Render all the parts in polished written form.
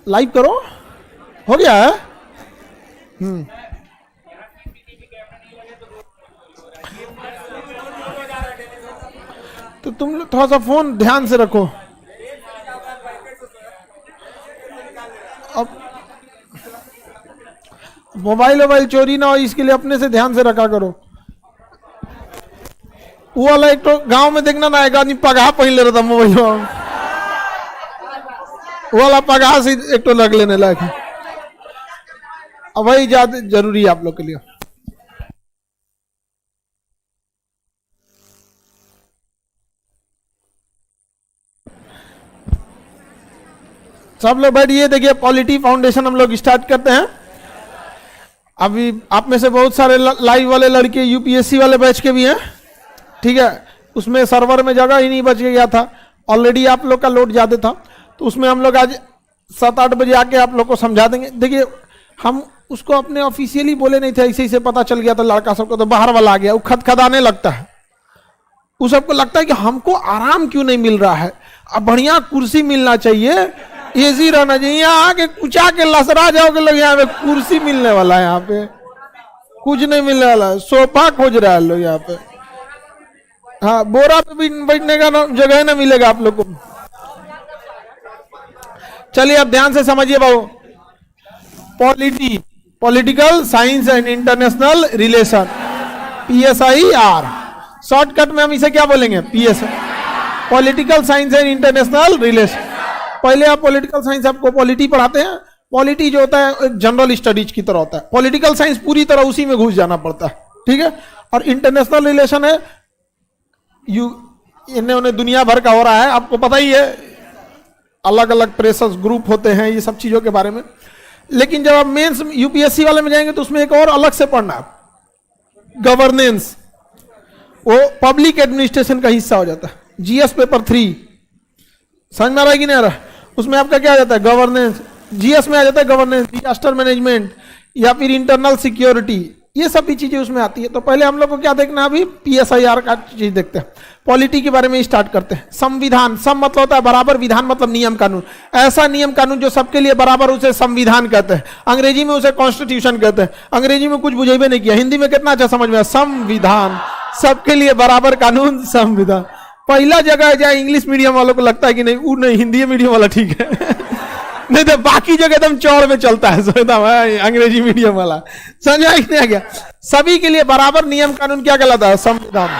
Live करो, हो गया है। तो तुम थोड़ा सा फोन ध्यान से रखो। अब मोबाइल चोरी ना हो, इसके लिए अपने से ध्यान से रखा करो। वो वाला एक तो गांव में देखना ना, एक आदमी पगाह पहन ले रहा था मोबाइल में, वो वाला पगाह से एक तो लग लेने लायक है। अब वही ज्यादा जरूरी है आप लोग के लिए। सब लोग बैठिए, देखिए पॉलिटी फाउंडेशन हम लोग स्टार्ट करते हैं। अभी आप में से बहुत सारे लाइव वाले लड़के यूपीएससी वाले बैच के भी हैं, ठीक है। उसमें सर्वर में जगह ही नहीं बच गया था, ऑलरेडी आप लोग का लोड ज्यादा था, तो उसमें हम लोग आज 7-8 बजे आके आप लोग को समझा देंगे। देखिए हम उसको अपने ऑफिशियली बोले नहीं थे, ऐसे ही से पता चल गया था लड़का सबको, तो बाहर वाला आ गया, वो खदखदाने लगता है। उस सबको लगता है कि हमको आराम क्यों नहीं मिल रहा है, अब बढ़िया कुर्सी मिलना चाहिए, एसी रहना चाहिए। यहाँ आके कुचा के लसरा जाओगे लोग, यहाँ पे कुर्सी मिलने वाला है, यहाँ पे कुछ नहीं मिलने वाला है, सोफा खोज रहा है लोग यहाँ पे। हाँ, बोरा पे भी बैठने का जगह ना मिलेगा आप लोग को। चलिए अब ध्यान से समझिए बाबू, political science and international relation, PSIR, shortcut में हम इसे क्या बोलेंगे, PSI, political science and international relation. पहले आप पॉलिटिकल साइंस आपको पॉलिटी पढ़ाते हैं। पॉलिटी जो होता है एक जनरल स्टडीज की तरह होता है, पॉलिटिकल साइंस पूरी तरह उसी में घुस जाना पड़ता है, ठीक है। और इंटरनेशनल रिलेशन है इन्हें उन्हें दुनिया भर का हो रहा है, आपको पता ही है, अलग अलग प्रेशर्स ग्रुप होते हैं, ये सब चीजों के बारे में। लेकिन जब आप मेंस यूपीएससी वाले में जाएंगे तो उसमें एक और अलग से पढ़ना, गवर्नेंस, वो पब्लिक एडमिनिस्ट्रेशन का हिस्सा हो जाता है। जीएस पेपर 3 समझ में आ रहा है कि नहीं आ रहा है? उसमें आपका क्या आ जाता है, गवर्नेंस। जीएस में आ जाता है गवर्नेंस, डिजास्टर मैनेजमेंट या फिर इंटरनल सिक्योरिटी, ये सब भी चीजें उसमें आती है। तो पहले हम लोग को क्या देखना है, अभी PSIR का चीज देखते हैं। पॉलिटी के बारे में स्टार्ट करते हैं। संविधान, सम मतलब होता है बराबर, विधान मतलब नियम कानून, ऐसा नियम कानून जो सबके लिए बराबर, उसे संविधान कहते हैं। अंग्रेजी में उसे कॉन्स्टिट्यूशन कहते हैं। अंग्रेजी में कुछ बुझेबे नहीं किया, हिंदी में कितना अच्छा समझ में, संविधान, सबके लिए बराबर कानून, संविधान। पहला जगह है जहाँ इंग्लिश मीडियम वालों को लगता है कि नहीं, वो नहीं, हिंदी मीडियम वाला ठीक है नहीं तो बाकी जगह एकदम चौड़ में चलता है अंग्रेजी मीडियम वाला। समझ में आ गया? सभी के लिए बराबर नियम कानून क्या कहलाता है, संविधान।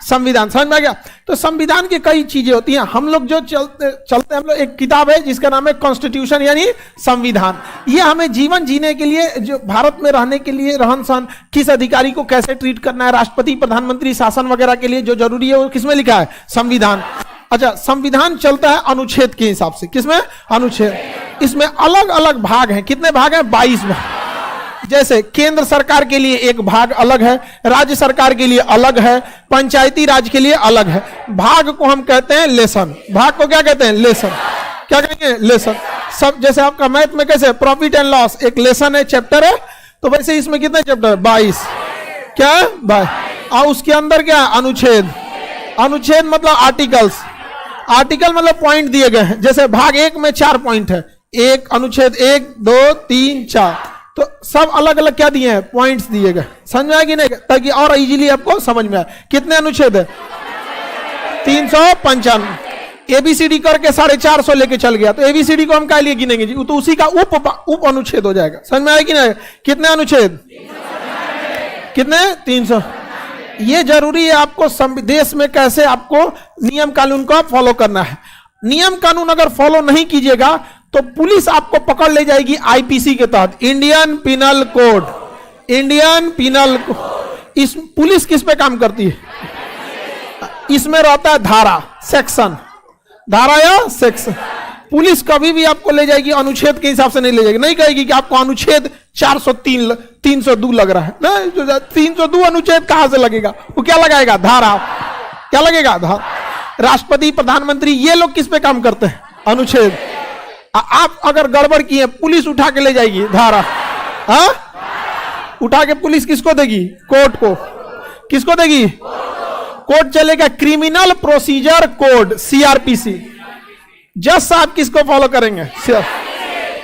संविधान समझ में आ गया? तो संविधान की कई चीजें होती हैं। हम लोग जो चलते हम लोग, एक किताब है जिसका नाम है कॉन्स्टिट्यूशन यानी संविधान। ये हमें जीवन जीने के लिए, जो भारत में रहने के लिए, रहन सहन, किस अधिकारी को कैसे ट्रीट करना है, राष्ट्रपति प्रधानमंत्री शासन वगैरह के लिए जो जरूरी है वो किसमें लिखा है, संविधान। अच्छा, संविधान चलता है अनुच्छेद के हिसाब से, किसमें, अनुच्छेद। इसमें अलग अलग भाग हैं, कितने भाग हैं, 22 भाग। जैसे केंद्र सरकार के लिए एक भाग अलग है, राज्य सरकार के लिए अलग है, पंचायती राज के लिए अलग है। भाग को हम कहते हैं लेसन। भाग को क्या कहते हैं, लेसन। क्या कहेंगे, लेसन। सब जैसे आपका मैथ में कैसे प्रॉफिट एंड लॉस एक लेसन है, चैप्टर है, तो वैसे इसमें कितने चैप्टर, 22। क्या है, 22। और उसके अंदर क्या, अनुच्छेद। अनुच्छेद मतलब आर्टिकल्स। आर्टिकल मतलब पॉइंट दिए गए हैं। जैसे भाग 1 में 4 पॉइंट है, एक अनुच्छेद 1, 2, 3, 4, तो सब अलग अलग क्या दिए हैं, पॉइंट्स दिए गए। समझ में आया कि नहीं, ताकि और इजीली आपको समझ में आए। कितने अनुच्छेद है, 355। ABCD करके 450 लेके चल गया, तो ABCD को हम क्या लिए गिनेंगे जी, तो उसी का उप अनुच्छेद हो जाएगा। समझ में आया कि नहीं? कितने अनुच्छेद, कितने, 300। ये जरूरी है आपको देश में कैसे आपको नियम कानून को फॉलो करना है। नियम कानून अगर फॉलो नहीं कीजिएगा तो पुलिस आपको पकड़ ले जाएगी IPC के तहत, Indian penal code. Indian penal code. इस पुलिस किस पे काम करती है, इसमें रहता है धारा, सेक्शन, धारा या सेक्शन। पुलिस कभी भी आपको ले जाएगी अनुच्छेद के हिसाब से नहीं ले जाएगी, नहीं कहेगी कि आपको अनुच्छेद 403 302 लग रहा है ना, 302 अनुच्छेद कहां से लगेगा, वो क्या लगाएगा, धारा। क्या लगेगा, धारा। राष्ट्रपति प्रधानमंत्री ये लोग किस पे काम करते हैं, अनुच्छेद। आप अगर गड़बड़ किए पुलिस उठा के ले जाएगी, धारा। हाँ, उठा के पुलिस किसको देगी, कोर्ट को। किसको देगी, कोर्ट चलेगा, क्रिमिनल प्रोसीजर कोड, CRPC। जज साहब किसको फॉलो करेंगे,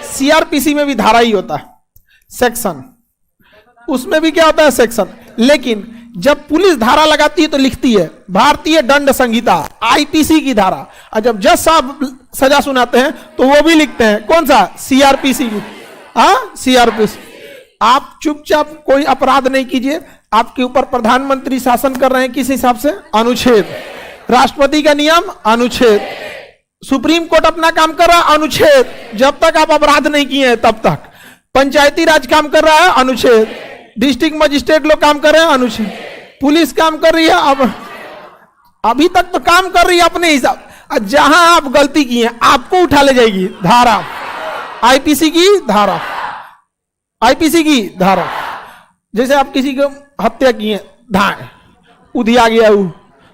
सीआरपीसी में भी धारा ही होता है, सेक्शन, उसमें भी क्या होता है, सेक्शन। लेकिन जब पुलिस धारा लगाती है तो लिखती है भारतीय दंड संहिता, आईपीसी की धारा, और जब जज साहब सजा सुनाते हैं तो वो भी लिखते हैं कौन सा, सीआरपीसी की। हाँ, सीआरपीसी। आप चुपचाप कोई अपराध नहीं कीजिए, आपके ऊपर प्रधानमंत्री शासन कर रहे हैं किस हिसाब से, अनुच्छेद, राष्ट्रपति का नियम अनुच्छेद, सुप्रीम कोर्ट अपना काम कर रहा है अनुच्छेद, जब तक आप अपराध नहीं किए हैं तब तक, पंचायती राज काम कर रहा है अनुच्छेद, डिस्ट्रिक्ट मजिस्ट्रेट लोग काम कर रहे हैं अनुच्छेद, पुलिस काम कर रही है, अब अभी तक तो काम कर रही है अपने हिसाब, जहां आप गलती की है आपको उठा ले जाएगी धारा, आईपीसी की धारा, आईपीसी की धारा। जैसे आप किसी को हत्या की है, धाए उधिया गया,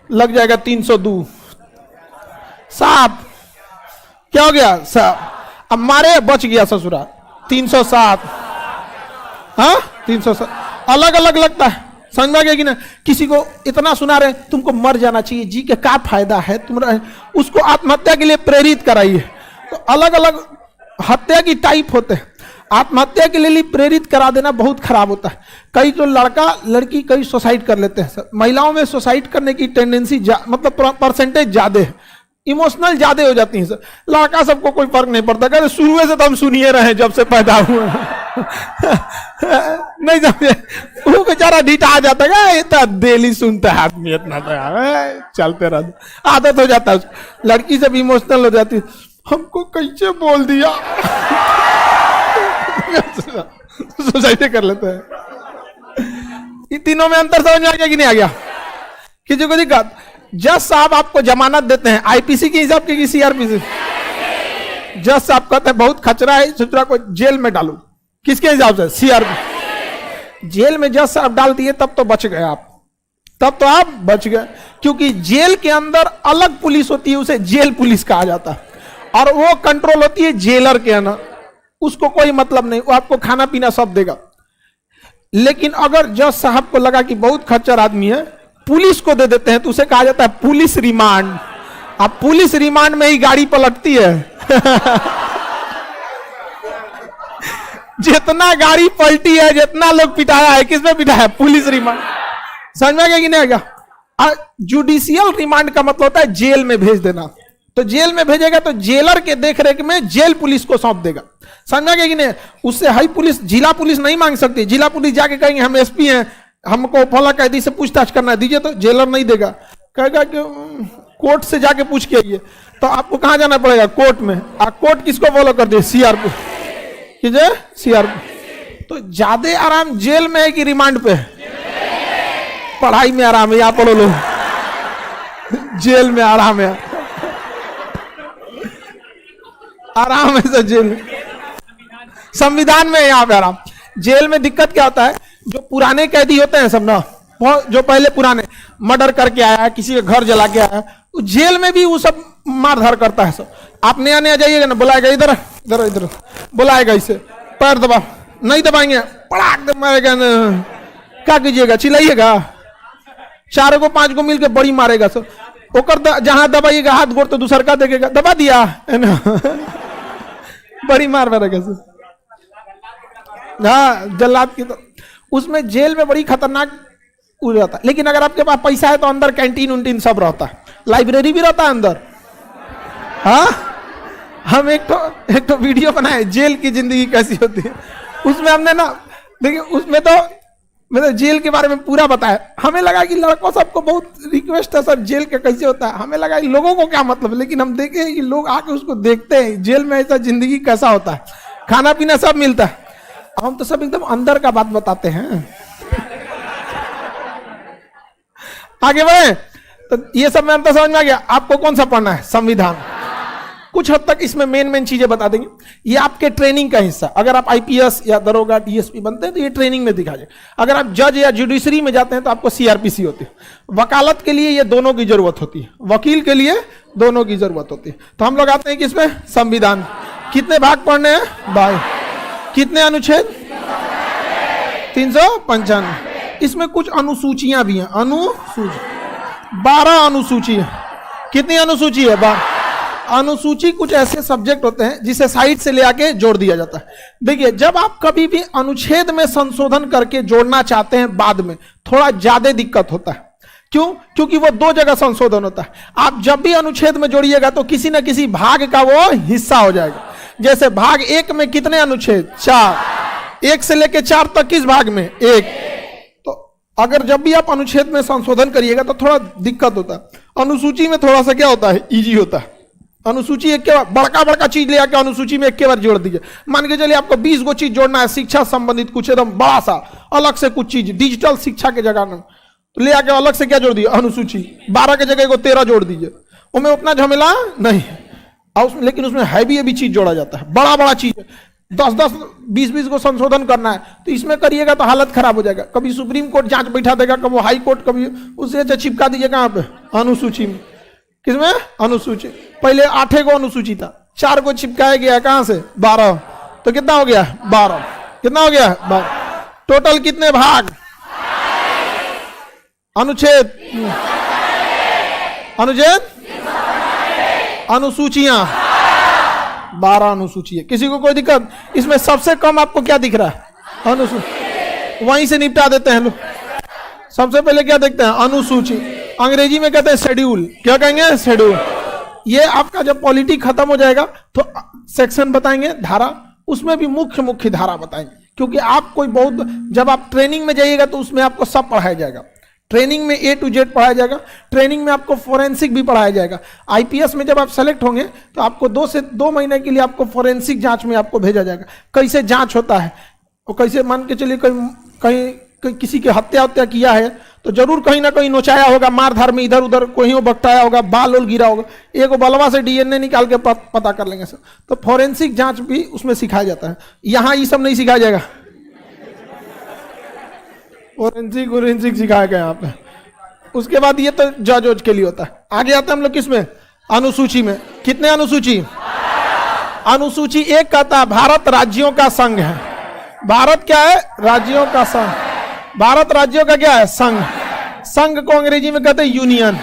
लग जाएगा 302, साहब क्या हो गया साहब, अब मारे बच गया ससुरा 307, हाँ 307, अलग अलग लगता है, समझ में गया कि ना। किसी को इतना सुना रहे तुमको मर जाना चाहिए, जी के क्या फायदा है, तुम उसको आत्महत्या के लिए प्रेरित कराइए। तो अलग अलग हत्या की टाइप होते हैं, आत्महत्या के लिए प्रेरित करा देना बहुत खराब होता है। कई जो लड़का लड़की कई सुसाइड कर लेते हैं सर, महिलाओं में सुसाइड करने की टेंडेंसी मतलब परसेंटेज ज्यादा है, इमोशनल ज्यादा हो जाती है सर। लड़का सबको कोई फर्क नहीं पड़ता, कहते शुरू से तो हम सुनिए रहे जब से पैदा हुए नहीं समझे, वो बेचारा ढीठा आ जाता है, इतना डेली सुनता है आदमी, इतना चलते रहता, आदत हो जाता है। लड़की सब इमोशनल हो जाती है, हमको कैसे बोल दिया सोसाइटी कर लेते हैं। इन तीनों में अंतर समझ में आ गया कि नहीं आ गया, किसी को दिक्कत। जज साहब आपको जमानत देते हैं आईपीसी के हिसाब की सीआरपीसी, जज साहब कहते हैं बहुत खचरा है, सुचरा को जेल में डालो, किसके हिसाब से, सीआरपी। जेल में जज साहब डाल दिए तब तो बच गए आप, तब तो आप बच गए, क्योंकि जेल के अंदर अलग पुलिस होती है, उसे जेल पुलिस कहा जाता है, और वो कंट्रोल होती है जेलर के अंदर, उसको कोई मतलब नहीं, वो आपको खाना पीना सब देगा। लेकिन अगर जज साहब को लगा कि बहुत खच्चर आदमी है, पुलिस को दे देते हैं, तो उसे कहा जाता है पुलिस रिमांड। अब पुलिस रिमांड में ही गाड़ी पलटती है जितना गाड़ी पलटी है, जितना लोग पिटाया है, किसमें पिटाया है, पुलिस रिमांड। समझ में आ गया कि नहीं आ गया। जुडिशियल रिमांड का मतलब होता है जेल में भेज देना, तो जेल में भेजेगा तो जेलर के देखरेख में जेल पुलिस को सौंप देगा। समझ में आ गया कि नहीं। उससे हाई पुलिस, जिला पुलिस नहीं मांग सकती, जिला पुलिस जाके कहेंगे हम एसपी हैं, हमको फला कैदी से पूछताछ करना है, दीजिए, तो जेलर नहीं देगा, कहेगा कि कोर्ट से जाके पूछ के आइए। तो आपको कहां जाना पड़ेगा, कोर्ट में। कोर्ट किसको फॉलो कर दिए, सीआरपी, कीजिए सीआरपी। तो ज्यादा आराम जेल में है कि रिमांड पे है, पढ़ाई में आराम है, यहां पढ़ो लो, जेल में आराम है, आराम है सर जेल में, संविधान में यहां पे आराम। जेल में दिक्कत क्या होता है, जो पुराने कैदी होते हैं सब ना, जो पहले पुराने मर्डर करके आया है, किसी के घर जला के आया है, तो जेल में भी वो सब मारधार करता है सब। आप नया नया जाइएगा ना, बुलाएगा इधर इधर इधर, बुलाएगा इसे, पैर दबा, नहीं दबाएंगे पड़ाक दे मारेगा ना, क्या कीजिएगा, चिल्लाइएगा, 4 को 5 को मिलकर बड़ी मारेगा सब। ओकर जहां दबाइएगा हाथ गोड़ तो दूसर का देखेगा, दबा दिया है ना बड़ी मार मारेगा सब। हाँ, जल्लाद की तो उसमें जेल में बड़ी खतरनाक रहता है। लेकिन अगर आपके पास पैसा है तो अंदर कैंटीन उंटीन सब रहता है, लाइब्रेरी भी रहता है अंदर। हाँ, हम एक तो वीडियो बनाए जेल की जिंदगी कैसी होती है, उसमें हमने ना देखिए, उसमें तो मतलब जेल के बारे में पूरा बताया। हमें लगा कि लड़कों सबको बहुत रिक्वेस्ट है सर जेल का कैसे होता है, हमें लगा कि लोगों को क्या मतलब, लेकिन हम देखे कि लोग आके उसको देखते हैं, जेल में ऐसा जिंदगी कैसा होता है, खाना पीना सब मिलता है। हम तो सब एकदम अंदर का बात बताते हैं। आगे बढ़े, तो ये सब में अंतर समझ में आ गया। आपको कौन सा पढ़ना है, संविधान। कुछ हद तक इसमें मेन चीजें बता देंगे, ये आपके ट्रेनिंग का हिस्सा। अगर आप आईपीएस या दरोगा डीएसपी बनते हैं तो ये ट्रेनिंग में दिखा जाए। अगर आप जज या जुडिशरी में जाते हैं तो आपको सीआरपीसी होती है। वकालत के लिए ये दोनों की जरूरत होती है, वकील के लिए दोनों की जरूरत होती है। तो हम लोग आते हैं किसमें, संविधान। कितने भाग पढ़ने हैं, 22। कितने अनुच्छेद, 395। इसमें कुछ अनुसूचियां भी हैं, अनुसूची 12 अनुसूची है। कितनी अनुसूची है, 12। अनुसूची कुछ ऐसे सब्जेक्ट होते हैं जिसे साइड से ले आके जोड़ दिया जाता है। देखिए, जब आप कभी भी अनुच्छेद में संशोधन करके जोड़ना चाहते हैं बाद में थोड़ा ज्यादा दिक्कत होता है। क्यों? क्योंकि वो दो जगह संशोधन होता है। आप जब भी अनुच्छेद में जोड़िएगा तो किसी न किसी भाग का वो हिस्सा हो जाएगा। जैसे भाग 1 में कितने अनुच्छेद? 4। 1 से लेके 4 तक किस भाग में? 1। तो अगर जब भी आप अनुच्छेद में संशोधन करिएगा तो थोड़ा दिक्कत होता है। अनुसूची में थोड़ा सा क्या होता है? इजी होता है। अनुसूची एक के बाद बड़का चीज ले आके अनुसूची में एक के बार जोड़ दीजिए। मान के चलिए आपको 20 गो चीज जोड़ना है, शिक्षा संबंधित कुछ एकदम बड़ा सा अलग से कुछ चीज, डिजिटल शिक्षा के जगह में, तो ले आके अलग से क्या जोड़ दिए? अनुसूची। 12 के जगह को 13 जोड़ दीजिए, उसमें उतना झमेला नहीं और उसमें, लेकिन उसमें हैवी चीज जोड़ा जाता है, बड़ा चीज 10-10, 20-20 को संशोधन करना है तो इसमें करिएगा तो हालत खराब हो जाएगा। कभी सुप्रीम कोर्ट जांच बैठा देगा, कभी हाई कोर्ट, कभी उससे अच्छा चिपका दीजिए कहां पे? अनुसूची में। किसमें? अनुसूची। पहले 8 को अनुसूची था, 4 को चिपकाया गया, कहां से? 12। तो कितना हो गया? 12। कितना हो गया? 12। टोटल कितने भाग? अनुच्छेद अनुसूचियां 12 अनुसूची है। किसी को कोई दिक्कत? इसमें सबसे कम आपको क्या दिख रहा है? अनुसूची। वहीं से निपटा देते हैं लोग। सबसे पहले क्या देखते हैं? अनुसूची। अंग्रेजी में कहते हैं शेड्यूल। क्या कहेंगे? शेड्यूल। ये आपका जब पॉलिटी खत्म हो जाएगा तो सेक्शन बताएंगे, धारा, उसमें भी मुख्य धारा बताएंगे। क्योंकि आप कोई बहुत, जब आप ट्रेनिंग में जाइएगा तो उसमें आपको सब पढ़ाया जाएगा। ट्रेनिंग में A to Z पढ़ाया जाएगा। ट्रेनिंग में आपको फोरेंसिक भी पढ़ाया जाएगा। आईपीएस में जब आप सेलेक्ट होंगे तो आपको 2 से 2 महीने के लिए आपको फोरेंसिक जांच में आपको भेजा जाएगा। कैसे जांच होता है और कैसे, मान के चलिए कहीं किसी की हत्या किया है तो जरूर कहीं ना कहीं नोचाया होगा, मार धार में इधर उधर कोई बकटाया होगा, बाल ओल गिरा होगा, एक बलवा से डीएनए निकाल के पता कर लेंगे सर। तो फोरेंसिक जांच भी उसमें सिखाया जाता है। यहाँ ये सब नहीं सिखाया जाएगा। फोरेंसिक सिखाया गया यहाँ पे। उसके बाद ये तो जज के लिए होता है। आगे आते हैं हम लोग किसमें? अनुसूची में। कितने अनुसूची? अनुसूची 1 कहता है भारत राज्यों का संघ है। भारत क्या है? राज्यों का संघ। भारत राज्यों का क्या है? संघ। संघ को अंग्रेजी में कहते हैं यूनियन।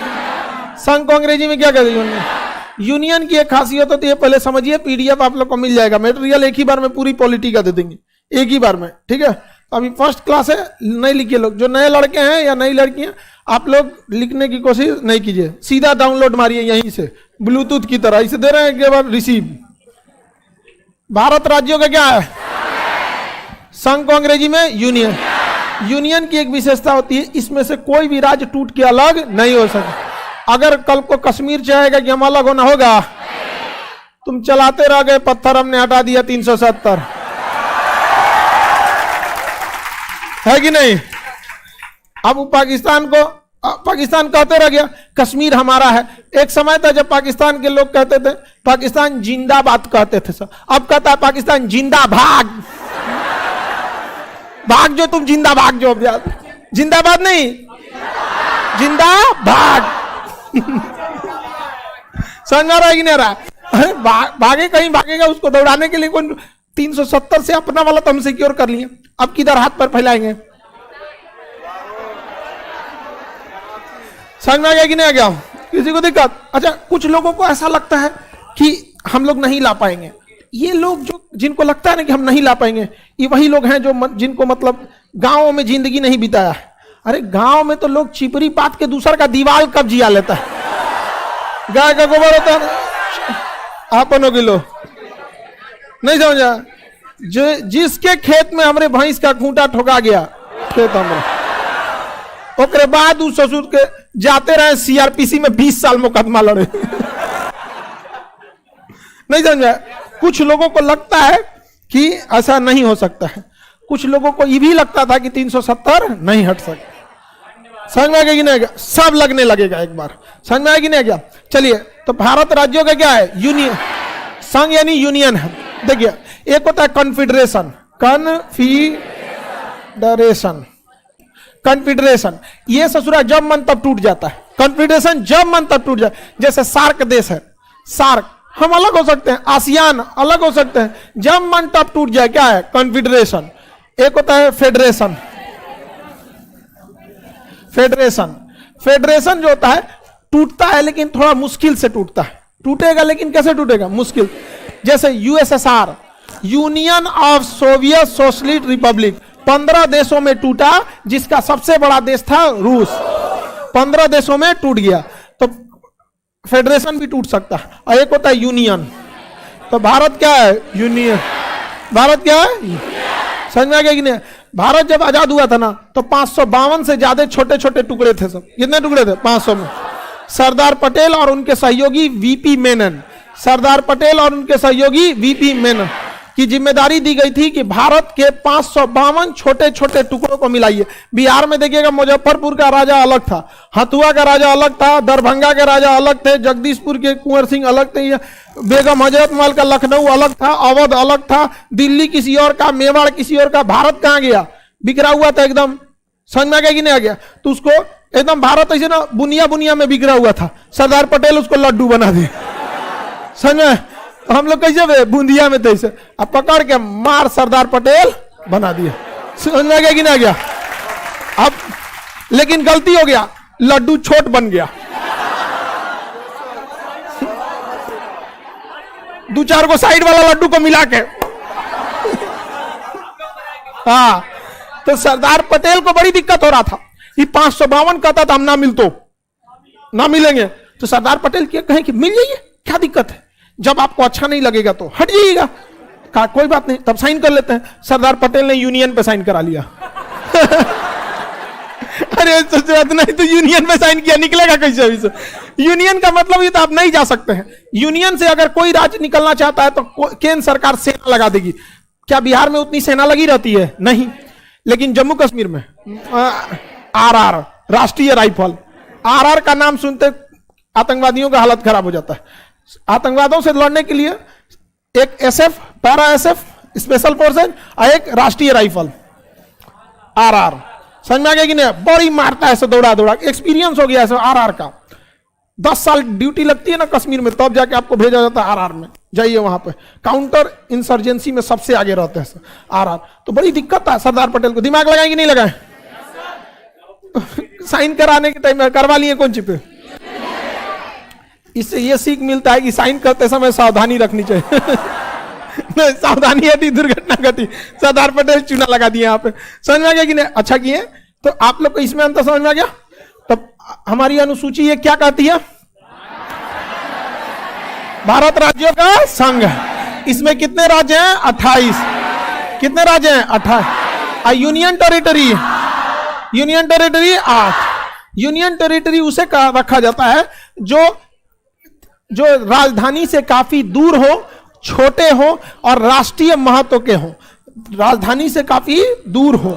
संघ को अंग्रेजी में क्या कहते हैं? यूनियन। यूनियन की एक खासियत होती है, पहले समझिए, पीडीएफ आप लोग को मिल जाएगा। मटेरियल एक ही बार में पूरी पॉलिटी का दे देंगे, एक ही बार में, ठीक है। अभी फर्स्ट क्लास है, नहीं लिखिए लोग। जो नए लड़के हैं या नई लड़कियां, आप लोग लिखने की कोशिश नहीं कीजिए, सीधा डाउनलोड मारिए यहीं से, ब्लूटूथ की तरह। इसे दे रहे हैं के बाद रिसीव। भारत राज्यों का क्या है? संघ को अंग्रेजी में यूनियन। यूनियन की एक विशेषता होती है, इसमें से कोई भी राज्य टूट के अलग नहीं हो सकता। अगर कल को कश्मीर चाहेगा कि हम अलग होना होगा, तुम चलाते रह गए पत्थर, हमने हटा दिया 370, है कि नहीं? अब वो पाकिस्तान कहते रह गया कश्मीर हमारा है। एक समय था जब पाकिस्तान के लोग कहते थे पाकिस्तान जिंदाबाद कहते थे सर। अब कहता है पाकिस्तान जिंदा भाग। भाग जो तुम, जिंदा भाग जो। जिंदाबाद नहीं, जिंदा भाग। समझ आ रहा है कि नहीं आ रहा? भागे कहीं भागेगा, उसको दौड़ाने के लिए कौन? 370 से अपना वाला तो हम सिक्योर कर लिए, अब किधर हाथ पर फैलाएंगे? समझ में आ गया कि नहीं आ गया? किसी को दिक्कत? अच्छा, कुछ लोगों को ऐसा लगता है कि हम लोग नहीं ला पाएंगे। ये लोग जो, जिनको लगता है ना कि हम नहीं ला पाएंगे, ये वही लोग हैं जो जिनको मतलब गांवों में जिंदगी नहीं बिताया है। अरे गांव में तो लोग चिपरी पात के दूसर का दीवार कब जिया लेता है। गाय का गोबर होता है, आपनों किलो नहीं समझा? जो जिसके खेत में हमरे भैंस का खूंटा ठोका गया, खेत हमारा, ओकरे बाद उस ससुर के जाते रहे सीआरपीसी में 20 साल मुकदमा लड़े। नहीं समझा? कुछ लोगों को लगता है कि ऐसा नहीं हो सकता है, कुछ लोगों को ये भी लगता था कि 370 नहीं हट सकता। समझ में आ गया कि नहीं आ गया? सब लगने लगेगा एक बार। समझ में आया कि नहीं आ गया? चलिए, तो भारत राज्यों का क्या है? यूनियन। संघ यानी यूनियन है। देखिए, एक होता है कॉन्फेडरेशन। कॉन्फेडरेशन ये ससुरा जब मन तब टूट जाता है। कॉन्फेडरेशन जब मन तब टूट जाए। जैसे सार्क देश है, सार्क, हम अलग हो सकते हैं, आसियान अलग हो सकते हैं, जब मन तब टूट जाए, क्या है? कॉन्फेडरेशन। एक होता है फेडरेशन। फेडरेशन जो होता है, टूटता है लेकिन थोड़ा मुश्किल से टूटता है। टूटेगा, लेकिन कैसे टूटेगा? मुश्किल। जैसे USSR, union of Soviet socialist Republic, 15 देशों में टूटा, जिसका सबसे बड़ा देश था रूस। 15 देशों में टूट गया, तो फेडरेशन भी टूट सकता है। और एक होता है यूनियन। तो भारत क्या है? यूनियन। भारत क्या है? समझ में आ गया कि नहीं? भारत जब आजाद हुआ था ना, तो 552 से ज्यादा छोटे छोटे टुकड़े थे। सब कितने टुकड़े थे? 500 में। सरदार पटेल और उनके सहयोगी वीपी मेनन, सरदार पटेल और उनके सहयोगी वीपी मेनन की जिम्मेदारी दी गई थी कि भारत के 552 छोटे छोटे टुकड़ों को मिलाइए। बिहार में देखिएगा, मुजफ्फरपुर का राजा अलग था, हथुआ का राजा अलग था, दरभंगा के राजा अलग थे, जगदीशपुर के कुंवर सिंह अलग थे, बेगम हजरतमहल का लखनऊ अलग था, अवध अलग था, दिल्ली किसी और का, मेवाड़ किसी और का। भारत कहां गया? बिखरा हुआ था एकदम। समझ में आ गया कि नहीं आ गया? तो उसको एकदम भारत ऐसे ना बुनिया बुनिया में बिखरा हुआ था। सरदार पटेल उसको लड्डू बना दिए। समझ में? हम लोग कैसे बूंदिया में थे, अब पकड़ के मार सरदार पटेल बना दिया। समझ में आ गया कि नहीं आ गया? अब लेकिन गलती हो गया, लड्डू छोट बन गया। 2-4 को साइड वाला लड्डू को मिला के, हाँ। तो सरदार पटेल को बड़ी दिक्कत हो रहा था। ये 552 कहता था हम ना ना मिलेंगे। तो सरदार पटेल क्या कहें कि मिल जाइए, क्या दिक्कत है? जब आपको अच्छा नहीं लगेगा तो हट जाइएगा। कहा कोई बात नहीं, तब साइन कर लेते हैं। सरदार पटेल ने यूनियन पे साइन करा लिया। अरे नहीं तो यूनियन पे साइन किया, निकलेगा कैसे अभी से? यूनियन का मतलब ये तो आप नहीं जा सकते हैं। यूनियन से अगर कोई राज्य निकलना चाहता है तो केंद्र सरकार सेना लगा देगी। क्या बिहार में उतनी सेना लगी रहती है? नहीं। लेकिन जम्मू कश्मीर में आरआर, राष्ट्रीय राइफल, आरआर का नाम सुनते आतंकवादियों का हालत खराब हो जाता है। आतंकवादों से लड़ने के लिए एक SF, para SF, special forces और एक राष्ट्रीय राइफल आरआर। समझ में आ गया कि नहीं? बड़ी मारता है ऐसे दौड़ा दौड़ा, एक्सपीरियंस हो गया ऐसे आरआर का। 10 साल ड्यूटी लगती है ना कश्मीर में, तब जाके आपको भेजा जाता है आरआर में। जाइए वहां पे, काउंटर इंसर्जेंसी में सबसे आगे रहते हैं आरआर। तो बड़ी दिक्कत है सरदार पटेल को। दिमाग लगाएंगे नहीं लगाए? साइन कराने के टाइम में करवा लिए कौन सी पे? इससे ये सीख मिलता है कि साइन करते समय सावधानी रखनी चाहिए। सावधानी हटी, दुर्घटना घटी। सरदार पटेल चूना लगा दिए यहाँ पे। समझ में आ गया कि नहीं? अच्छा किए। तो आप लोग को इसमें अंतर समझ में आ गया? तब हमारी अनुसूची ये क्या कहती है? भारत राज्यों का संघ। इसमें कितने राज्य हैं? 28। कितने राज्य हैं? 28। Union territory, union territory 8। Union territory उसे रखा जाता है जो राजधानी से काफी दूर हो, छोटे हो और राष्ट्रीय महत्व के हो। राजधानी से काफी दूर हो,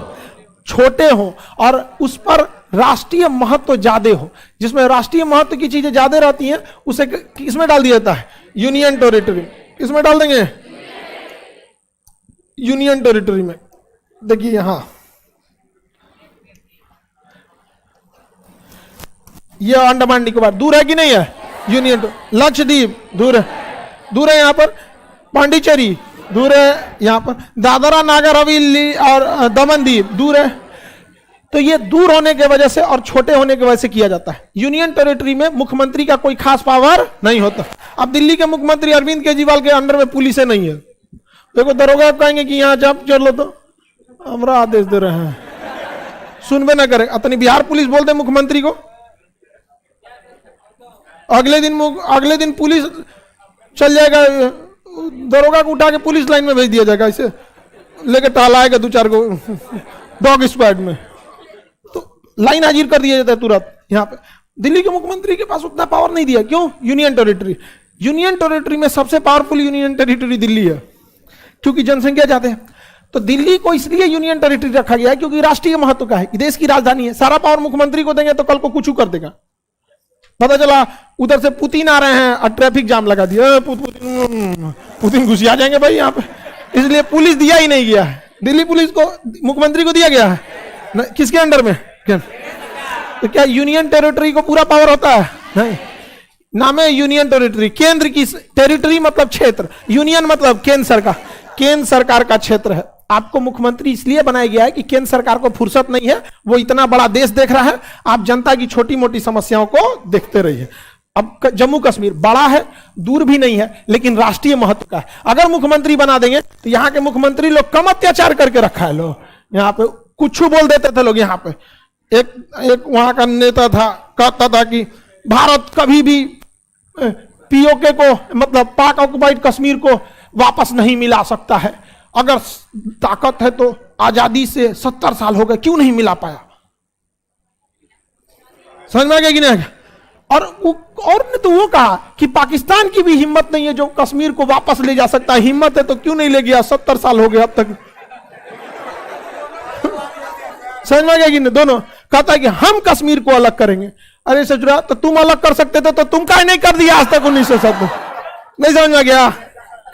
छोटे हो और उस पर राष्ट्रीय महत्व ज्यादा हो। जिसमें राष्ट्रीय महत्व की चीजें ज्यादा रहती हैं उसे किसमें डाल दिया जाता है? Union territory. किसमें डाल देंगे? यूनियन टेरिटरी में। देखिए यहां यह अंडमान निकोबार दूर है कि नहीं है? यूनियन। लक्षद्वीप दूर है, दूर है। यहां पर पांडिचेरी दूर है, यहां पर दादरा नागर हवेली और दमन दीव दूर है। तो ये दूर होने की वजह से और छोटे होने की वजह से किया जाता है। यूनियन टेरिटरी में मुख्यमंत्री का कोई खास पावर नहीं होता। अब दिल्ली के मुख्यमंत्री अरविंद केजरीवाल के अंडर में पुलिस नहीं है। देखो दरोगा कहेंगे कि यहां जब चल लो तो हमरा आदेश दे रहे हैं, सुनबे ना करे। अपनी बिहार पुलिस बोल दे मुख्यमंत्री को, अगले दिन पुलिस चल जाएगा, दरोगा को उठा के पुलिस लाइन में भेज दिया जाएगा, ऐसे लेके टहलाएगा 2-4 को डॉग स्क्वाड में, तो लाइन हाजिर कर दिया जाता है तुरंत। यहाँ पे दिल्ली के मुख्यमंत्री के पास उतना पावर नहीं दिया। क्यों? Union territory. यूनियन टेरिटरी में सबसे पावरफुल यूनियन टेरिटरी दिल्ली है, क्योंकि जनसंख्या ज्यादा है। तो दिल्ली को इसलिए यूनियन टेरिटरी रखा गया है क्योंकि राष्ट्रीय महत्व का है, देश की राजधानी है। सारा पावर मुख्यमंत्री को देंगे तो कल को कुछ कर देगा। पता चला उधर से पुतिन आ रहे हैं और ट्रैफिक जाम लगा दिया, पुतिन घुसी आ जाएंगे भाई यहाँ पे, इसलिए पुलिस दिया ही नहीं गया है। दिल्ली पुलिस को मुख्यमंत्री को दिया गया है, किसके अंडर में? तो क्या यूनियन टेरिटरी को पूरा पावर होता है? नहीं। नाम है यूनियन टेरिटरी। केंद्र की टेरिटरी मतलब क्षेत्र, यूनियन मतलब केंद्र सरकार, केंद्र सरकार का क्षेत्र है। आपको मुख्यमंत्री इसलिए बनाया गया है कि केंद्र सरकार को फुर्सत नहीं है, वो इतना बड़ा देश देख रहा है, आप जनता की छोटी मोटी समस्याओं को देखते रहिए। अब जम्मू कश्मीर बड़ा है, दूर भी नहीं है, लेकिन राष्ट्रीय महत्व का है। अगर मुख्यमंत्री बना देंगे तो यहाँ के मुख्यमंत्री लोग कम अत्याचार करके रखा है। लोग यहाँ पे कुछ बोल देते थे लोग। यहाँ पे एक वहां का नेता था, कहता था कि भारत कभी भी पीओके को, मतलब पाक ऑक्युपाइड कश्मीर को वापस नहीं मिला सकता है। अगर ताकत है तो आजादी से 70 साल हो गए, क्यों नहीं मिला पाया? समझ में आ गया कि नहीं? और ने तो वो कहा कि पाकिस्तान की भी हिम्मत नहीं है जो कश्मीर को वापस ले जा सकता है। हिम्मत है तो क्यों नहीं ले गया? 70 साल हो गए अब तक। समझ में आ गया कि नहीं? दोनों कहता है कि हम कश्मीर को अलग करेंगे। अरे सचुरा, तो तुम अलग कर सकते थे तो तुम काहे नहीं कर दिया आज तक 1970? नहीं समझ में गया?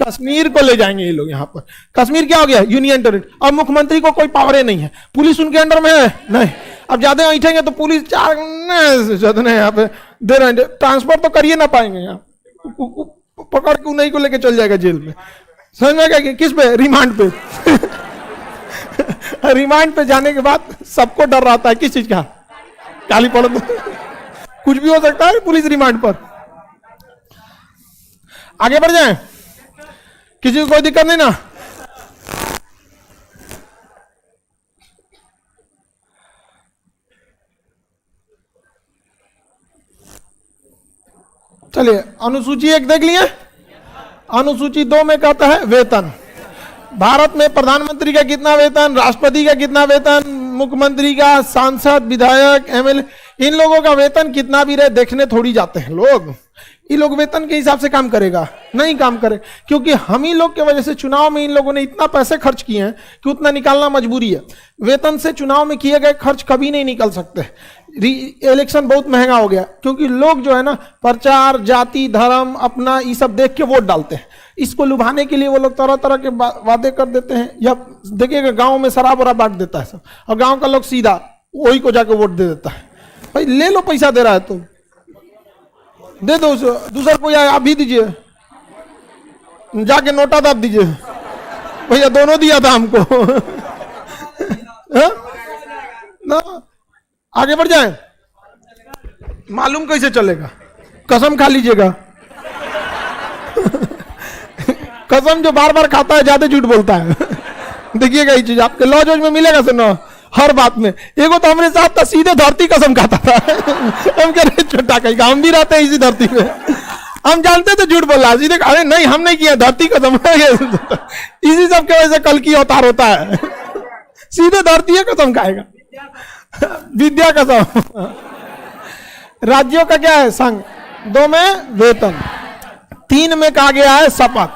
कश्मीर को ले जाएंगे ये लोग। यहाँ पर कश्मीर क्या हो गया? Union territory. अब मुख्यमंत्री को कोई पावरें नहीं है, पुलिस उनके अंडर में है नहीं। अब ज्यादा ऐठेंगे तो पुलिस चार यहाँ पे दे रहे हैं, ट्रांसफर तो करिए ना पाएंगे। यहाँ पकड़ के उन्हीं को लेके चल जाएगा जेल में। समझ में गया? किस पे? रिमांड पे। रिमांड पे जाने के बाद सबको डर रहता है किस चीज का? काली पड़ कुछ भी हो सकता है पुलिस रिमांड पर। आगे बढ़ जाएं, किसी को कोई दिक्कत नहीं ना? चलिए, अनुसूची 1 देख लिए। अनुसूची 2 में कहता है वेतन। भारत में प्रधानमंत्री का कितना वेतन, राष्ट्रपति का कितना वेतन, मुख्यमंत्री का, सांसद, विधायक, एमएलए, इन लोगों का वेतन कितना भी रहे देखने थोड़ी जाते हैं लोग। ये लोग वेतन के हिसाब से काम करेगा? नहीं काम करे, क्योंकि हम ही लोग के वजह से चुनाव में इन लोगों ने इतना पैसे खर्च किए हैं कि उतना निकालना मजबूरी है। वेतन से चुनाव में किए गए खर्च कभी नहीं निकल सकते। इलेक्शन बहुत महंगा हो गया, क्योंकि लोग जो है ना प्रचार, जाति, धर्म, अपना ये सब देख के वोट डालते हैं। इसको लुभाने के लिए वो लोग तरह तरह के वादे कर देते हैं। या देखिएगा गांव में शराब वराब बांट देता है सब, और गांव का लोग सीधा वही को जाके वोट दे देता है। भाई ले लो, पैसा दे रहा है तो दे दो, दूसरा कोई आप भी दीजिए, जाके नोटा दाब दीजिए। भैया दोनों दिया था हमको। ना आगे बढ़ जाए, मालूम कैसे चलेगा? कसम खा लीजिएगा। कसम जो बार बार खाता है ज्यादा झूठ बोलता है। देखिएगा ये चीज आपके लॉ जॉज में मिलेगा। सुनो, हर बात में। एगो तो हमारे साथ था, सीधे धरती कसम खाता था। हम कह रहे छोटा कहीं, हम भी रहते हैं इसी धरती पे, हम जानते थे झूठ बोल रहा है। सीधे अरे नहीं हम नहीं किया, धरती कसम। इसी सब के वजह से कल की अवतार होता है। सीधे धरती कसम खाएगा। विद्या कसम। राज्यों का क्या है? संघ। 2 में वेतन। 3 में कहा गया है शपथ।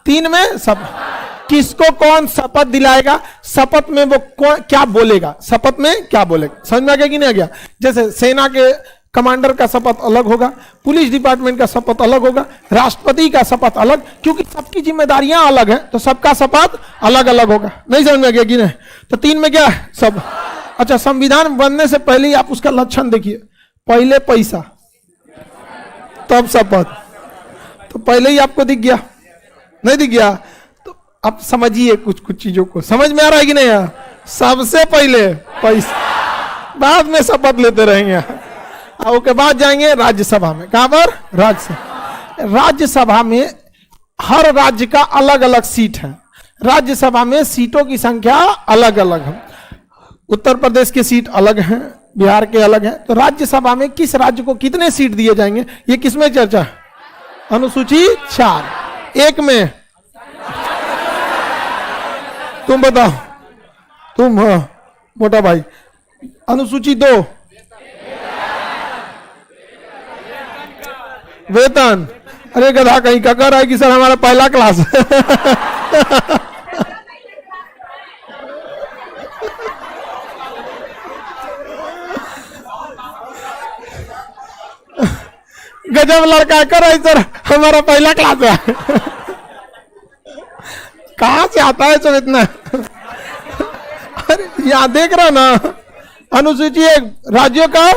3 में शपथ। किसको कौन शपथ दिलाएगा? शपथ में वो क्या बोलेगा? शपथ में क्या बोलेगा? समझ में आ गया कि नहीं आ गया? जैसे सेना के कमांडर का शपथ अलग होगा, पुलिस डिपार्टमेंट का शपथ अलग होगा, राष्ट्रपति का शपथ अलग, क्योंकि सबकी जिम्मेदारियां अलग है तो सबका शपथ अलग अलग होगा। नहीं समझ में आ गया कि नहीं? तो 3 में क्या है? सब। अच्छा, संविधान बनने से पहले ही आप उसका लक्षण देखिए। पहले पैसा, तब शपथ। तो पहले ही आपको दिख गया? नहीं दिख गया? तो अब समझिए कुछ कुछ चीजों को। समझ में आ रहा है कि नहीं? सबसे पहले पैसा, बाद में शपथ लेते रहेंगे। और उसके बाद जाएंगे राज्यसभा में। कहां पर? राज्यसभा। राज्यसभा में हर राज्य का अलग अलग सीट है। राज्यसभा में सीटों की संख्या अलग अलग है। उत्तर प्रदेश की सीट अलग है, बिहार के अलग है। तो राज्यसभा में किस राज्य को कितने सीट दिए जाएंगे, ये किसमें चर्चा है? अनुसूची 4। 1 में तुम बताओ, तुम मोटा भाई। अनुसूची 2 वेतन। अरे गधा कहीं का कर रहा है कि सर हमारा पहला क्लास है। गजब लड़का कर रहा है सर, हमारा पहला क्लास है। कहां से आता है सब इतना? अरे यहां देख रहा ना, अनुसूची 1 राज्यों का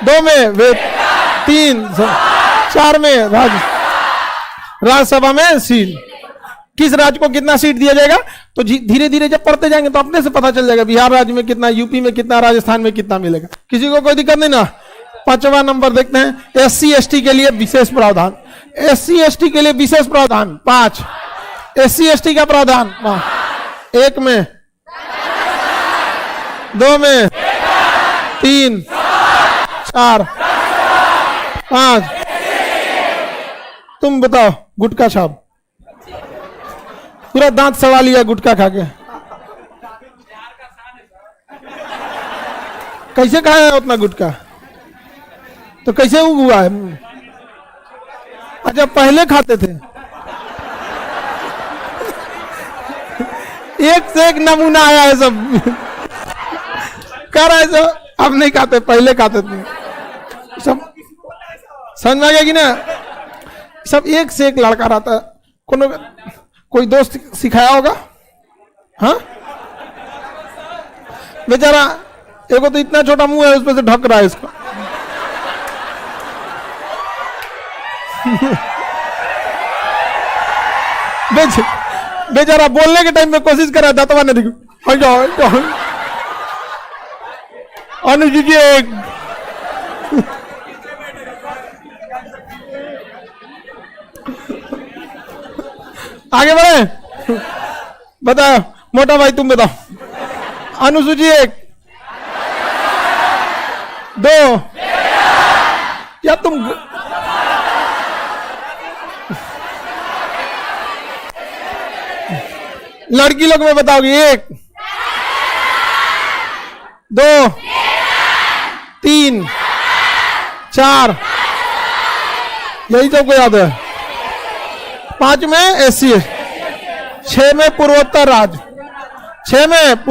2 में वेतन, 3 4 में राज्यसभा में सीट। किस राज्य को कितना सीट दिया जाएगा? तो धीरे धीरे जब पढ़ते जाएंगे तो अपने से पता चल जाएगा। बिहार राज्य में कितना, यूपी में कितना, राजस्थान में कितना मिलेगा। किसी को कोई दिक्कत नहीं ना? पांचवा नंबर देखते हैं, SC ST के लिए विशेष प्रावधान। SC ST के लिए विशेष प्रावधान 5। SC ST का प्रावधान 1 में, 2 में, 3, 4, 5। तुम बताओ, गुटखा छाप, पूरा दांत सड़ा लिया गुटखा खा के। कैसे खाया है उतना गुटखा? तो कैसे हुआ है? अच्छा, पहले खाते थे। एक से एक नमूना आया है सब। कर रहे अब नहीं खाते, पहले खाते थे सब। समझ में आ गया कि ना? सब एक से एक लड़का रहता है। कोई दोस्त सिखाया होगा? हाँ, बेचारा एगो तो इतना छोटा मुंह है, उस पर से ढक रहा है इसका। बेचारा बोलने के टाइम में कोशिश कर रहा था, तो नहीं अनुजी जी एक आगे बढ़े। बताओ मोटा भाई, तुम बताओ। अनुसूची 1, 2 या तुम लड़की लोग में बताओगी? 1, 2, 3, 4, यही सबको याद है। 5 में SC, 6 में पूर्वोत्तर राज्य, 6 में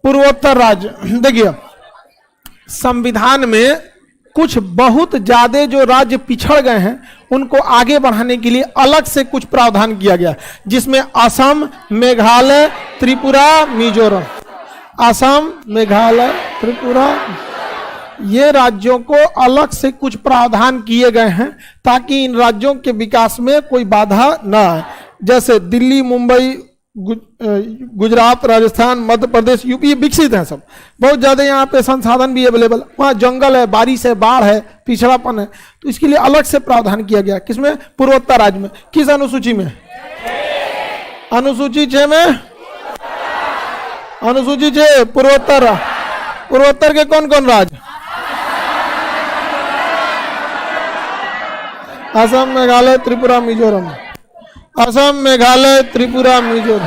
पूर्वोत्तर राज्य। देखिए, संविधान में कुछ बहुत ज्यादा जो राज्य पिछड़ गए हैं उनको आगे बढ़ाने के लिए अलग से कुछ प्रावधान किया गया, जिसमें असम, मेघालय, त्रिपुरा, मिजोरम। असम, मेघालय, त्रिपुरा, ये राज्यों को अलग से कुछ प्रावधान किए गए हैं ताकि इन राज्यों के विकास में कोई बाधा न आए। जैसे दिल्ली, मुंबई, गुजरात, राजस्थान, मध्य प्रदेश, यूपी विकसित हैं सब, बहुत ज्यादा यहाँ पे संसाधन भी अवेलेबल। वहाँ जंगल है, बारिश है, बाढ़ है, पिछड़ापन है, तो इसके लिए अलग से प्रावधान किया गया। किसमें? पूर्वोत्तर राज्य में। किस अनुसूची में? अनुसूची 6 में। अनुसूची 6 पूर्वोत्तर। पूर्वोत्तर के कौन कौन राज्य? असम, मेघालय, त्रिपुरा, मिजोरम। असम, मेघालय, त्रिपुरा, मिजोरम।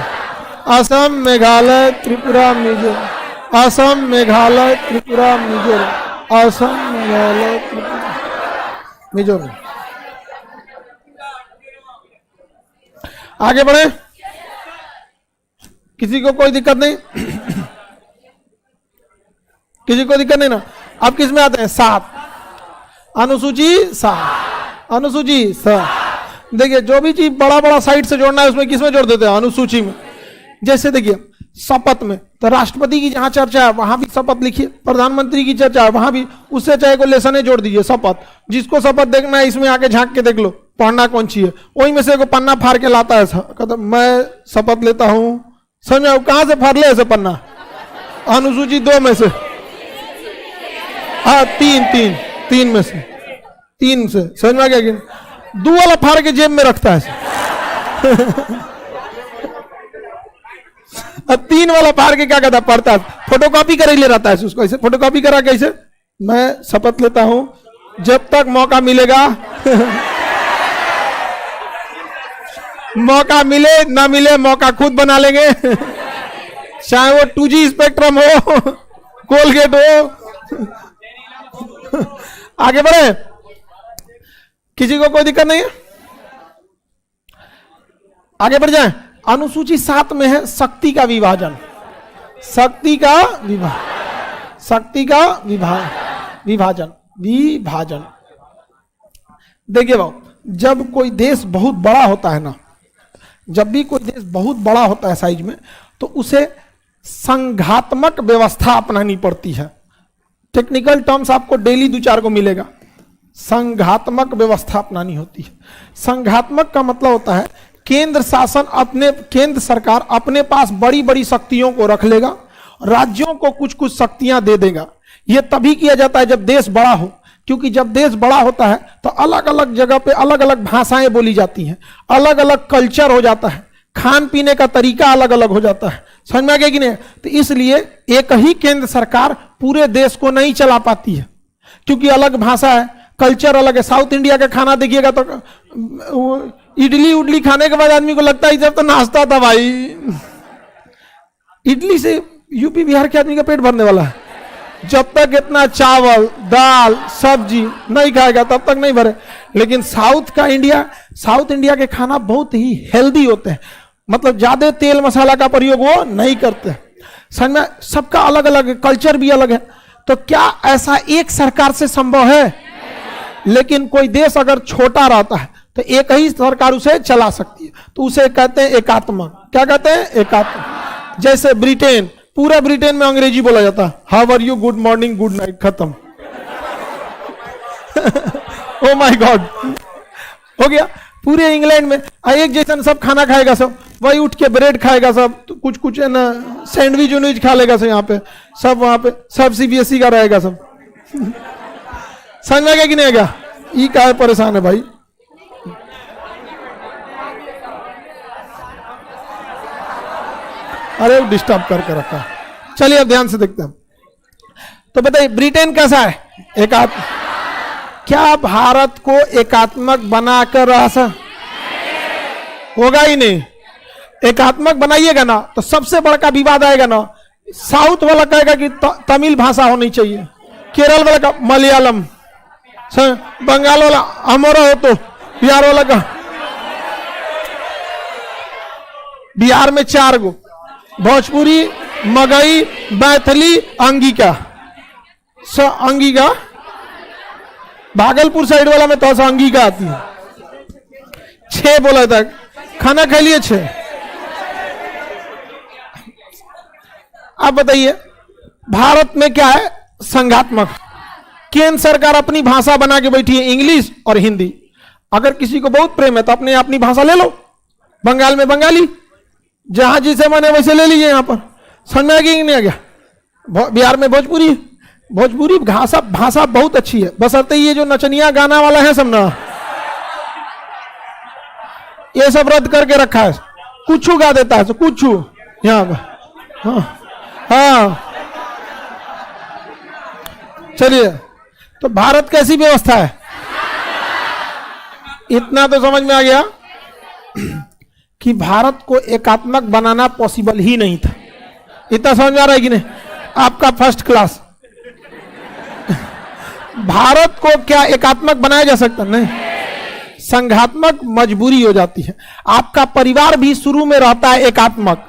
असम, मेघालय, त्रिपुरा, मिजोरम। असम, मेघालय, त्रिपुरा, मिजोरम। असम, मेघालय, त्रिपुरा, मिजोरम। आगे बढ़े। किसी को कोई दिक्कत नहीं? किसी को दिक्कत नहीं ना? अब किस में आते हैं? 7। अनुसूची 7। अनुसूची 7। देखिए, जो भी चीज बड़ा बड़ा साइड से जोड़ना है उसमें किसमें जोड़ देते हैं? अनुसूची में। जैसे देखिए, शपथ में तो राष्ट्रपति की जहां चर्चा है वहां भी शपथ लिखिए, प्रधानमंत्री की चर्चा है वहां भी, उससे चाहे को लेसन जोड़ दीजिए शपथ। जिसको शपथ देखना है इसमें आके झांक के देख लो, पढ़ना कौन सी है। वही में से को पन्ना फाड़ के लाता है, कहता मैं शपथ लेता हूं। समझ में? कहां से फाड़ ले ऐसे पन्ना? अनुसूची 2 में से। हाँ, 3 में से, 3 से। समझ में आ गया? 2 वाला फाड़ के जेब में रखता है। 3 वाला फाड़ के क्या कहता? पढ़ता है, फोटोकॉपी कर ले रहता है उसको। ऐसे फोटोकॉपी करा कैसे? मैं शपथ लेता हूं जब तक मौका मिलेगा। मौका मिले ना मिले, मौका खुद बना लेंगे। चाहे वो 2G स्पेक्ट्रम हो, कोलगेट हो। आगे बढ़े। किसी को कोई दिक्कत नहीं है? आगे बढ़ जाए। अनुसूची 7 में है शक्ति का विभाजन। शक्ति का विभाजन। देखिए बाबू, जब कोई देश बहुत बड़ा होता है ना, जब भी कोई देश बहुत बड़ा होता है साइज में, तो उसे संघात्मक व्यवस्था अपनानी पड़ती है। टेक्निकल टर्म्स आपको डेली 2-4 को मिलेगा। संघात्मक व्यवस्था अपनानी होती है। संघात्मक का मतलब होता है केंद्र सरकार अपने पास बड़ी बड़ी शक्तियों को रख लेगा, राज्यों को कुछ कुछ शक्तियां दे देगा। ये तभी किया जाता है जब देश बड़ा हो, क्योंकि जब देश बड़ा होता है तो अलग अलग जगह पे अलग अलग भाषाएं बोली जाती हैं, अलग अलग कल्चर हो जाता है, खान पीने का तरीका अलग अलग हो जाता है। समझ में आ गया कि नहीं? तो इसलिए एक ही केंद्र सरकार पूरे देश को नहीं चला पाती है, क्योंकि अलग भाषा है, कल्चर अलग है। साउथ इंडिया का खाना देखिएगा तो इडली उडली खाने के बाद आदमी को लगता है जब तो नाश्ता था भाई, इडली से यूपी बिहार के आदमी का पेट भरने वाला है। जब तक इतना चावल दाल सब्जी नहीं खाएगा तब तक नहीं भरे। लेकिन साउथ इंडिया के खाना बहुत ही हेल्दी होते हैं, मतलब ज्यादा तेल मसाला का प्रयोग वो नहीं करते। समझ में? सबका अलग अलग कल्चर भी अलग है। तो क्या ऐसा एक सरकार से संभव है? लेकिन कोई देश अगर छोटा रहता है तो एक ही सरकार उसे चला सकती है, तो उसे कहते हैं एकात्मक। क्या कहते हैं? एकात्मक। जैसे ब्रिटेन, पूरा ब्रिटेन में अंग्रेजी बोला जाता है, how are you, good morning, good night, खत्म। ओ माय गॉड, हो गया। पूरे इंग्लैंड में एक जैसा सब खाना खाएगा, सब वही उठ के ब्रेड खाएगा, सब तो कुछ है ना, सैंडविच उनविच खा लेगा सब, यहाँ पे सब, वहां पे सब सीबीएसई का रहेगा सब। समझ में गया कि नहीं गया? ये क्या है, परेशान है भाई। अरे डिस्टर्ब करके रखा है। चलिए अब ध्यान से देखते हैं। तो बताइए ब्रिटेन कैसा है? एकात्मक। क्या भारत को एकात्मक बनाकर रह होगा ही नहीं। एकात्मक बनाइएगा ना तो सबसे बड़ा विवाद आएगा ना, साउथ वाला कहेगा कि तमिल भाषा होनी चाहिए, केरल वाला का मलयालम, बंगाल वाला हमारा हो, तो बिहार वाला का, बिहार में 4 गो, भोजपुरी, मगही, मैथिली, अंगिका। अंगिका भागलपुर साइड वाला में तो अंगिका आती है। 6 बोला था, खाना खा लिए 6। आप बताइए भारत में क्या है? संघात्मक। केंद्र सरकार अपनी भाषा बना के बैठी है, इंग्लिश और हिंदी। अगर किसी को बहुत प्रेम है तो अपनी भाषा ले लो, बंगाल में बंगाली, जहां जिसे माने वैसे ले लीजिए। यहां पर समझ में आ गया कि नहीं आ गया? बिहार में भोजपुरी भाषा बहुत अच्छी है, बशर्ते ये जो नचनिया गाना वाला है सब ना, ये सब रद्द करके रखा है। कुछ गा देता है, कुछ यहाँ पर। हाँ चलिए, तो भारत कैसी व्यवस्था है? इतना तो समझ में आ गया कि भारत को एकात्मक बनाना पॉसिबल ही नहीं था। इतना समझ में आ रहा है कि नहीं? आपका फर्स्ट क्लास। भारत को क्या एकात्मक बनाया जा सकता? नहीं, संघात्मक मजबूरी हो जाती है। आपका परिवार भी शुरू में रहता है एकात्मक,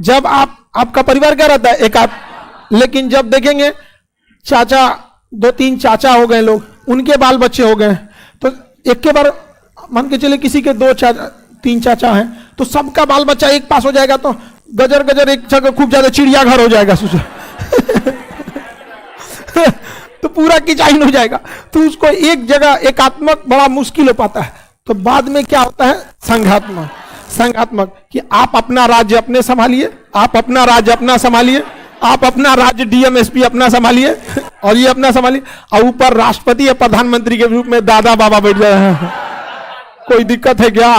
जब आपका परिवार क्या रहता है? एकात्मक। लेकिन जब देखेंगे चाचा, 2-3 चाचा हो गए लोग, उनके बाल बच्चे हो गए, तो एक के बार मान के चले किसी के 2-3 चाचा हैं, तो सबका बाल बच्चा एक पास हो जाएगा, तो गजर एक जगह खूब ज्यादा चिड़ियाघर हो जाएगा सोचो। तो पूरा किचाइन हो जाएगा, तो उसको एक जगह एकात्मक बड़ा मुश्किल हो पाता है। तो बाद में क्या होता है? संघात्मक कि आप अपना राज्य अपने संभालिए, आप अपना राज्य अपना संभालिए, आप अपना राज्य डीएमएसपी अपना संभालिए, और ये अपना संभालिए, और ऊपर राष्ट्रपति या प्रधानमंत्री के रूप में दादा बाबा बैठ जाए हैं। कोई दिक्कत है क्या?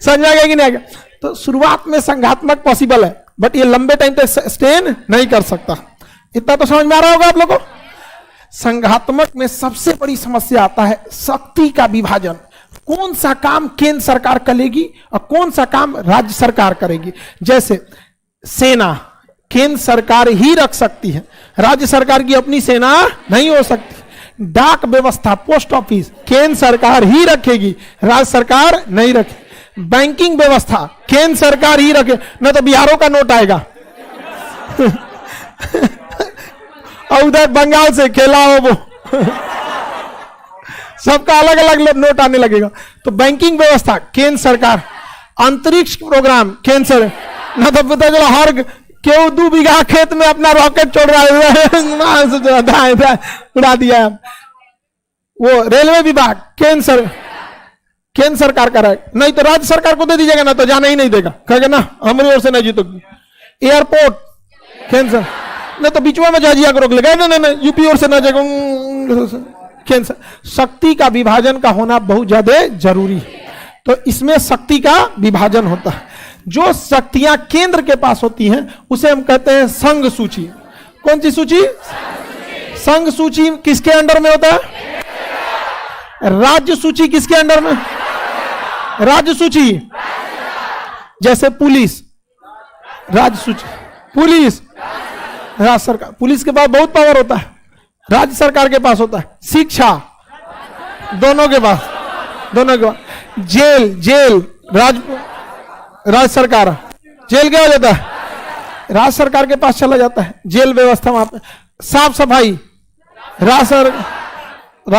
समझ में आ गया कि नहीं आ गया? तो शुरुआत में संघात्मक पॉसिबल है, बट ये लंबे टाइम तक सस्टेन नहीं कर सकता। इतना तो समझ में आ रहा होगा आप लोगों को। संघात्मक में सबसे बड़ी समस्या आता है शक्ति का विभाजन। कौन सा काम केंद्र सरकार करेगी और कौन सा काम राज्य सरकार करेगी। जैसे सेना केंद्र सरकार ही रख सकती है, राज्य सरकार की अपनी सेना नहीं हो सकती। डाक व्यवस्था, पोस्ट ऑफिस केंद्र सरकार ही रखेगी, राज्य सरकार नहीं रखे। बैंकिंग व्यवस्था केंद्र सरकार ही रखे, न तो बिहारों का नोट आएगा। और उधर बंगाल से खेला हो वो सबका अलग अलग नोट आने लगेगा। तो बैंकिंग व्यवस्था केंद्र सरकार, अंतरिक्ष प्रोग्राम केंद्र सरकार, न तो पता चला हर क्यों 2 बीघा खेत में अपना रॉकेट छोड़ रहा है, उड़ा दिया। वो रेलवे विभाग केंद्र सरकार का है, नहीं तो राज्य सरकार को दे दीजिएगा, ना तो जाने ही नहीं देगा, कहेगा ना हमारी ओर से नहीं जीतोगी। एयरपोर्ट केंद्र, नहीं तो बीच में जाजिया को रोक लेगा, नहीं नहीं यूपी और से ना जाएगा। शक्ति का विभाजन का होना बहुत ज्यादा जरूरी है, तो इसमें शक्ति का विभाजन होता है। जो शक्तियां केंद्र के पास होती हैं उसे हम कहते हैं संघ सूची। कौन सी सूची? संघ सूची किसके अंडर में होता है? राज्य सूची किसके अंडर में? राज्य सूची, जैसे पुलिस राज्य सूची, पुलिस राज्य सरकार, पुलिस के पास बहुत पावर होता है, राज्य सरकार के पास होता है। शिक्षा दोनों के पास, दोनों के पास। जेल राज्य सरकार, जेल क्या हो जाता है? राज्य सरकार के पास चला जाता है, जेल व्यवस्था वहां पे। साफ सफाई राज्य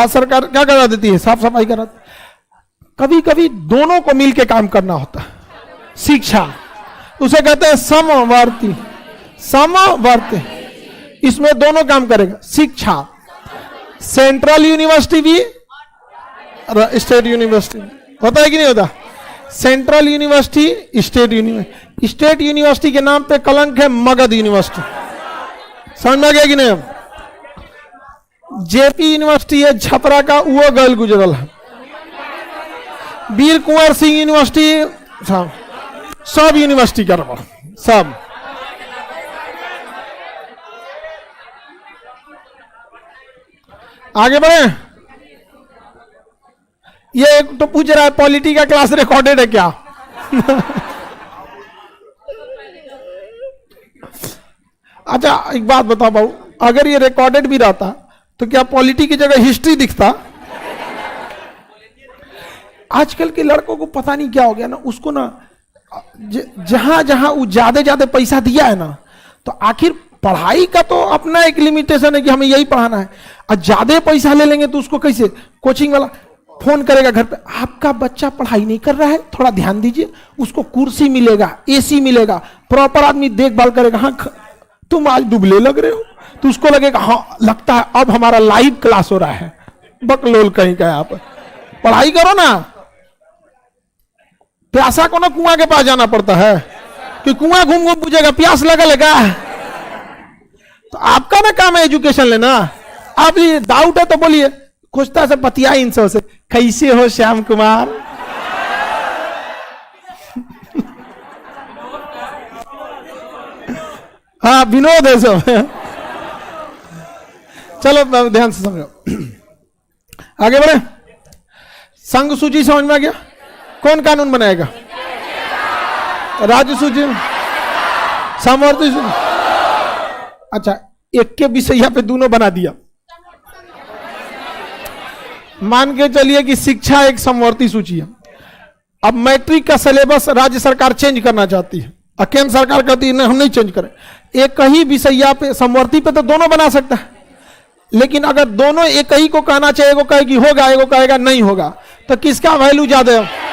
सरकार क्या करा देती है? साफ सफाई कराती। कभी कभी दोनों को मिलकर काम करना होता है। शिक्षा उसे कहते हैं समवर्ती, समवर्ती, इसमें दोनों काम करेगा। शिक्षा सेंट्रल यूनिवर्सिटी भी स्टेट यूनिवर्सिटी होता है कि नहीं होता? Central university, state university. State university के नाम पे कलंक है मगध यूनिवर्सिटी, समझ में आ गया कि नहीं? जेपी यूनिवर्सिटी है छपरा का, वो गल गुजरल है। वीर कुंवर सिंह यूनिवर्सिटी, सब यूनिवर्सिटी कर सब। आगे बढ़े। ये एक तो पूछ रहा है पॉलिटी का क्लास रिकॉर्डेड है क्या? अच्छा एक बात बताओ बाबू, अगर ये रिकॉर्डेड भी रहता तो क्या पॉलिटी की जगह हिस्ट्री दिखता? आजकल के लड़कों को पता नहीं क्या हो गया ना, उसको ना जहां जहां वो ज्यादा पैसा दिया है ना, तो आखिर पढ़ाई का तो अपना एक लिमिटेशन है कि हमें यही पढ़ाना है, और ज्यादा पैसा ले लेंगे तो उसको कैसे? कोचिंग वाला फोन करेगा घर पे, आपका बच्चा पढ़ाई नहीं कर रहा है, थोड़ा ध्यान दीजिए, उसको कुर्सी मिलेगा, एसी मिलेगा, प्रॉपर आदमी देखभाल करेगा। हाँ तुम आज दुबले लग रहे हो, तो उसको लगेगा हाँ लगता है अब हमारा लाइव क्लास हो रहा है। बकलोल कहीं का आप पढ़ाई करो ना। प्यासा को ना कुआं के पास जाना पड़ता है कि कुआं घूम घूम पूछेगा प्यास लगा लगा। तो आपका ना काम है एजुकेशन लेना। आप ये डाउट है तो बोलिए, खोजता से पतिया इनसे से, कैसे हो श्याम कुमार? हाँ विनोद है सब। चलो ध्यान से समझो, आगे बढ़े। संघ सूची समझ में आ गया? कौन कानून बनाएगा? राज्य सूची, समवर्ती सूची। अच्छा एक के विषय पे दोनों बना दिया। मान के चलिए कि शिक्षा एक समवर्ती सूची है। अब मैट्रिक का सिलेबस राज्य सरकार चेंज करना चाहती है, और केंद्र सरकार कहती है नहीं हम नहीं चेंज करें। एक ही विषय पे समवर्ती पे तो दोनों बना सकता है, लेकिन अगर दोनों एक ही को कहना चाहिए, एगो कहेगी होगा, एगो कहेगा नहीं होगा, तो किसका वैल्यू ज्यादा है?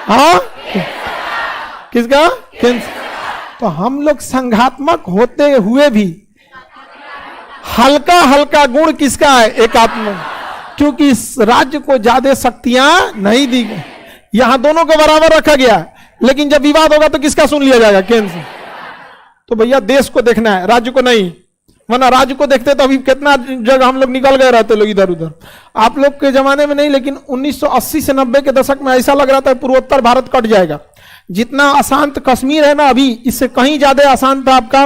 हाँ किसका? तो हम लोग संघात्मक होते हुए भी हल्का हल्का गुण किसका है? एकात्मक, क्योंकि राज्य को ज्यादा शक्तियां नहीं दी गई, यहां दोनों को बराबर रखा गया। लेकिन जब विवाद होगा तो किसका सुन लिया जाएगा? केंद्र से। तो भैया देश को देखना है, राज्य को नहीं, वरना राज्य को देखते तो अभी कितना जगह हम लोग निकल गए रहते लोग इधर उधर। आप लोग के जमाने में नहीं, लेकिन 1980 से 90 के दशक में ऐसा लग रहा था पूर्वोत्तर भारत कट जाएगा। जितना अशांत कश्मीर है ना अभी, इससे कहीं ज्यादा अशांत था आपका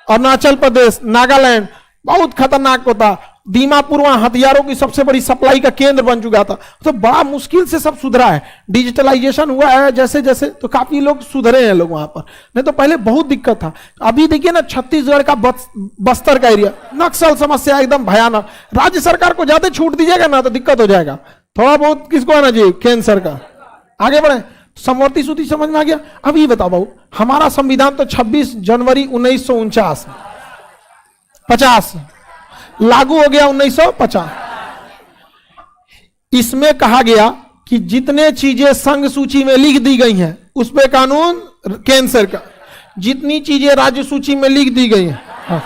अरुणाचल प्रदेश, नागालैंड, बहुत खतरनाक होता। दीमापुर वहां हथियारों की सबसे बड़ी सप्लाई का केंद्र बन चुका था। तो बड़ा मुश्किल से सब सुधरा है, डिजिटलाइजेशन हुआ है जैसे जैसे, तो काफी लोग सुधरे हैं लोग वहां पर। नहीं तो पहले बहुत दिक्कत था। अभी देखिए ना छत्तीसगढ़ का बस्तर का एरिया, नक्सल समस्या एकदम भयानक। राज्य सरकार को ज्यादा छूट दीजिएगा ना तो दिक्कत हो जाएगा। थोड़ा बहुत किसको आना चाहिए? केंद्र सरकार। आगे बढ़े। समवर्ती सूची समझ में आ गया? अब ये बताओ बाबू, हमारा संविधान तो 26 जनवरी 1949 लागू हो गया 1950। इसमें कहा गया कि जितने चीजें संघ सूची में लिख दी गई हैं उस पे कानून केंद्र सरकार, जितनी चीजें राज्य सूची में लिख दी गई हैं, हाँ,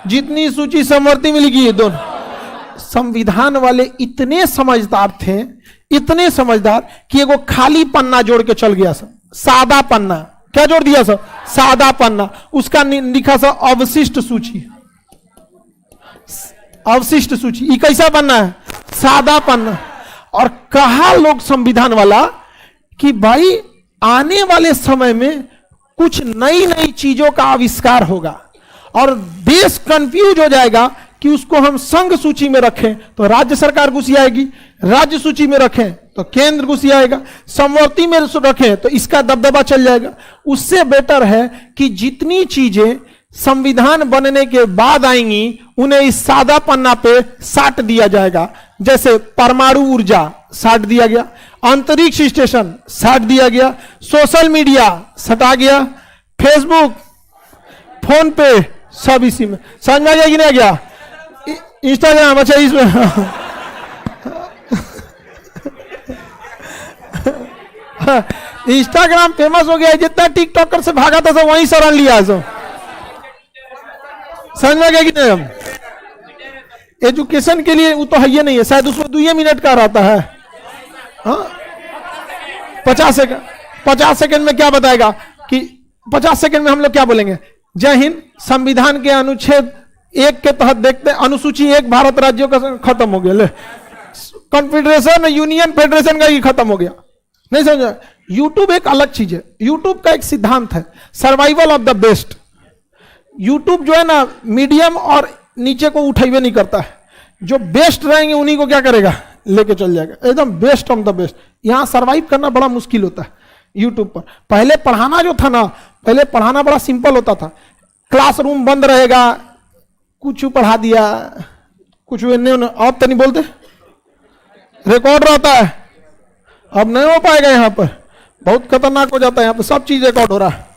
जितनी सूची समवर्ती में लिखी है दोनों। संविधान वाले इतने समझदार थे, इतने समझदार कि एगो खाली पन्ना जोड़ के चल गया। सब सादा पन्ना, क्या जोड़ दिया सर? सादा पन्ना। उसका लिखा सर अवशिष्ट सूची। अवशिष्ट सूची ये कैसा पन्ना है? सादा पन्ना। और कहा लोग संविधान वाला कि भाई आने वाले समय में कुछ नई नई चीजों का आविष्कार होगा और देश कंफ्यूज हो जाएगा कि उसको हम संघ सूची में रखें तो राज्य सरकार घुसी आएगी, राज्य सूची में रखें तो केंद्र घुसी आएगा, समवर्ती में रखें तो इसका दबदबा चल जाएगा। उससे बेटर है कि जितनी चीजें संविधान बनने के बाद आएंगी उन्हें इस सादा पन्ना पे साट दिया जाएगा। जैसे परमाणु ऊर्जा साट दिया गया, अंतरिक्ष स्टेशन साट दिया गया, सोशल मीडिया सटा गया, फेसबुक, फोन पे सब इसी में। समझ में आ गया कि नहीं आ गया? इंस्टाग्राम, अच्छा इसमें इंस्टाग्राम फेमस हो गया है, जितना टिकटॉकर से भागा था सब वहीं शरण लिया है सब। समझ में आ गया कि नहीं? हम एजुकेशन के लिए वो तो है ही नहीं है, शायद उसमें 2 मिनट का रहता है। हाँ 50 सेकंड में क्या बताएगा कि 50 सेकंड में हम लोग क्या बोलेंगे? जय हिंद। संविधान के अनुच्छेद 1 के तहत देखते अनुसूची 1 भारत राज्यों का खत्म हो गया। ले कॉन्फेडरेशन यूनियन फेडरेशन का ही खत्म हो गया। नहीं समझा? यूट्यूब एक अलग चीज है। यूट्यूब का एक सिद्धांत है survival of the best. YouTube जो है ना मीडियम और नीचे को उठाइए नहीं करता है, जो बेस्ट रहेंगे उन्हीं को क्या करेगा? लेके चल जाएगा, एकदम बेस्ट ऑफ द बेस्ट। यहां सर्वाइव करना बड़ा मुश्किल होता है यूट्यूब पर। पहले पढ़ाना जो था ना, पहले पढ़ाना बड़ा सिंपल होता था। क्लासरूम बंद रहेगा, कुछ पढ़ा दिया, कुछ अब तो नहीं बोलते, रिकॉर्ड रहता है। अब नहीं हो पाएगा, यहां पर बहुत खतरनाक हो जाता है। यहां पर सब चीज रिकॉर्ड हो रहा है।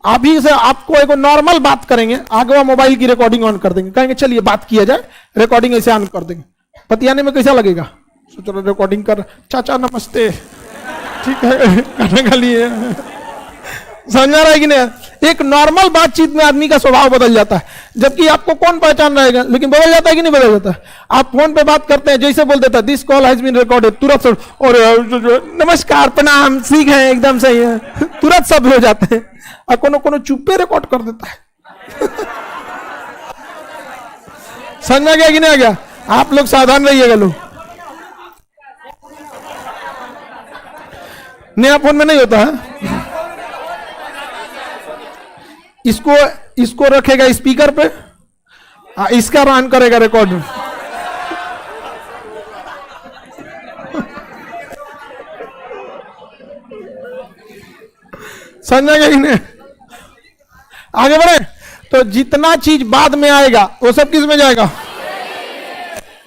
अभी से आपको एक नॉर्मल बात करेंगे, आगे मोबाइल की रिकॉर्डिंग ऑन कर देंगे, कहेंगे चलिए बात किया जाए, रिकॉर्डिंग ऐसे ऑन कर देंगे। पतियाने में कैसा लगेगा? सोच रहे रिकॉर्डिंग कर, चाचा नमस्ते, ठीक है करने का लिए। समझ आ रहा है कि नहीं? एक नॉर्मल बातचीत में आदमी का स्वभाव बदल जाता है, जबकि आपको कौन पहचान रहेगा, लेकिन बदल जाता है कि नहीं बदल जाता है? आप फोन पे बात करते हैं, जैसे बोल देता है this call has been recorded, तुरंत और नमस्कार प्रणाम सीख है एकदम सही है, तुरंत सब हो जाते हैं। और कोनो चुप्पे रिकॉर्ड कर देता है। समझ में आ गया कि नहीं आ गया? आप लोग सावधान रहिएगा। लोग नया फोन में नहीं होता है। इसको रखेगा स्पीकर पे, इसका रन करेगा रिकॉर्ड। समझ गए कि नहीं? आगे बढ़े तो जितना चीज बाद में आएगा वो सब किस में जाएगा?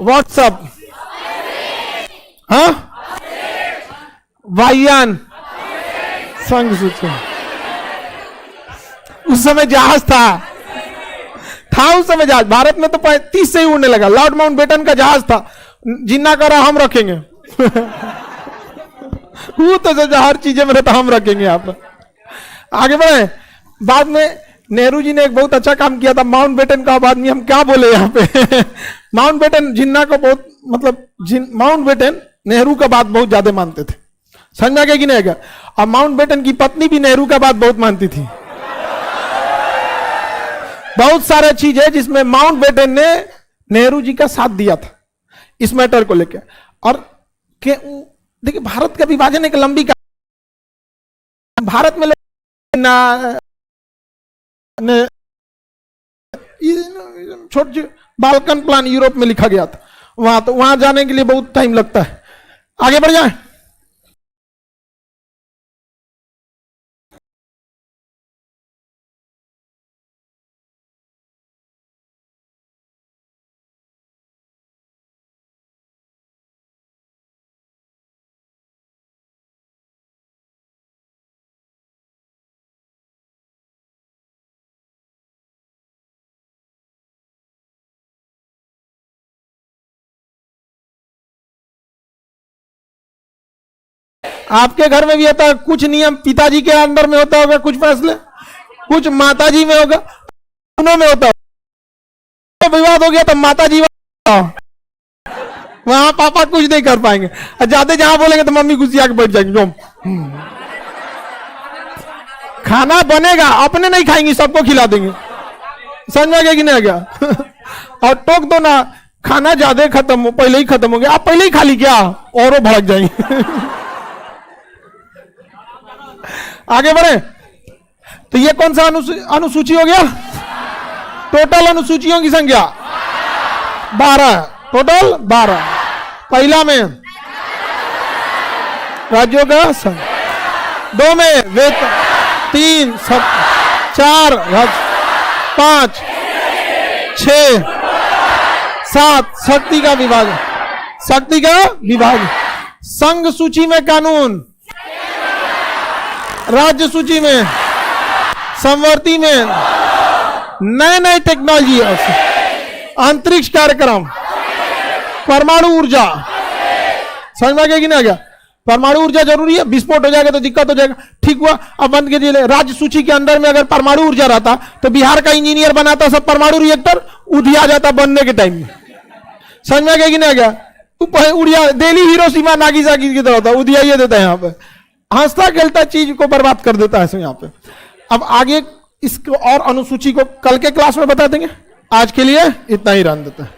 व्हाट्सएप, हाँ वायुयान, संघ सूची। उस समय जहाज था उस समय जहाज। भारत में तो 35 से ही उड़ने लगा। लॉर्ड माउंटबेटन का जहाज था, जिन्ना करा हम रखेंगे। वो तो हर चीजें में रहता, हम रखेंगे यहाँ पर। आगे बढ़े। बाद में नेहरू जी ने एक बहुत अच्छा काम किया था। माउंटबेटन का बाद में हम क्या बोले यहाँ पे? माउंटबेटन जिन्ना को बहुत मतलब माउंटबेटन नेहरू का बात बहुत ज्यादा मानते थे। समझ में आ गया कि नहीं आ गया? और माउंटबेटन की पत्नी भी नेहरू का बात बहुत मानती थी। बहुत सारे चीज है जिसमें माउंटबेटन ने नेहरू जी का साथ दिया था इस मैटर को लेकर। और देखिए भारत का विभाजन एक लंबी का, भारत में छोटे बाल्कन प्लान यूरोप में लिखा गया था, वहां तो वहां जाने के लिए बहुत टाइम लगता है। आगे बढ़ जाए। आपके घर में भी होता है कुछ नियम, पिताजी के अंदर में होता होगा कुछ फैसले, कुछ माताजी में होगा, दोनों में होता है। विवाद हो गया तो माताजी वहां पापा कुछ नहीं कर पाएंगे, और ज्यादा जहां बोलेंगे तो मम्मी गुस्सा के बैठ जाएंगे। खाना बनेगा, अपने नहीं खाएंगी, सबको खिला देंगे। समझ में आ गया कि नहीं आ गया? और टोक दो ना, खाना ज्यादा खत्म हो, पहले ही खत्म हो गया, आप पहले ही खा ली क्या, और वो भड़क जाएंगे। आगे बढ़े। तो ये कौन सा अनुसूची हो गया? टोटल अनुसूचियों की संख्या 12, टोटल 12। पहला में राज्यों का संघ, 2 में वेतन, 3 4 5 6 7 शक्ति का विभाग, शक्ति का विभाग। संघ सूची में कानून, राज्य सूची में, संवर्ती में नए नए टेक्नोलॉजी, अंतरिक्ष कार्यक्रम, परमाणु ऊर्जा। समझ में आ गया कि नहीं आ गया? परमाणु ऊर्जा जरूरी है, विस्फोट हो जाएगा तो दिक्कत हो जाएगा। ठीक हुआ, अब बंद कीजिए। राज्य सूची के अंदर में अगर परमाणु ऊर्जा रहता तो बिहार का इंजीनियर बनाता सब परमाणु रिएक्टर, उधिया जाता बनने के टाइम में। समझ में आ गया कि नहीं आ गया? उड़िया दिल्ली हिरोशिमा नागासाकी की तरह होता, उधिया ये देता है यहाँ पे, हंसता खेलता चीज को बर्बाद कर देता है यहाँ पे। अब आगे इसको और अनुसूची को कल के क्लास में बता देंगे। आज के लिए इतना ही रहने देते हैं।